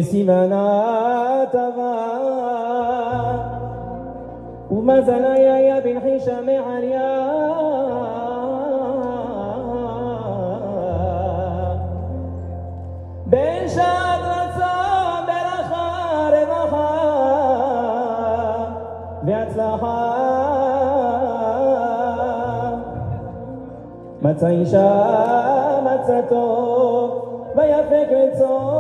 סימנה טבע ומזלה היה בן חישה מעליה בן שעת רצון ברכה רווחה והצלחה מצא אישה מצא טוב ויפק רצון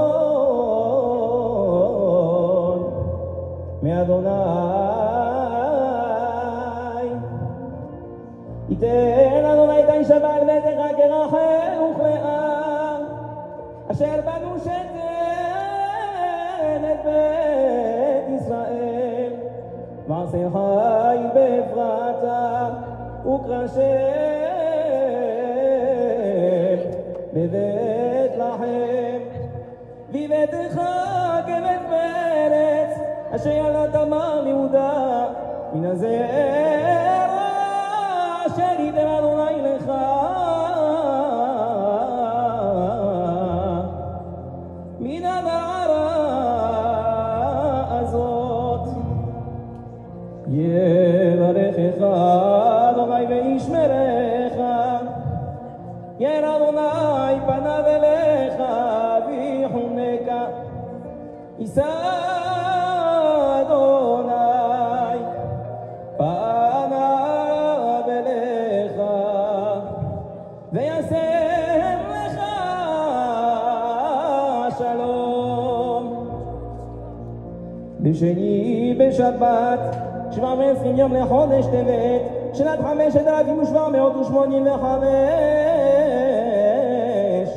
מאדוני ייתן אדוני את האישה בעל ביתך כרחל וכלאה אשר בנו שתן את בית ישראל ועשה חיל באפרתה וקרשם בבית לחם בביתך כבית פרץ אשר ילד תמר יהודה מן הזרע אשר ייתן אדוני לך מן הנערה הזאת יברכך אדוני וישמרך ירא אדוני פניו אליך ויחונך יישא אדוני פניו אליך ויעשה לך שלום. בשני בשבת 720 יום לחודש טבת שנת 5785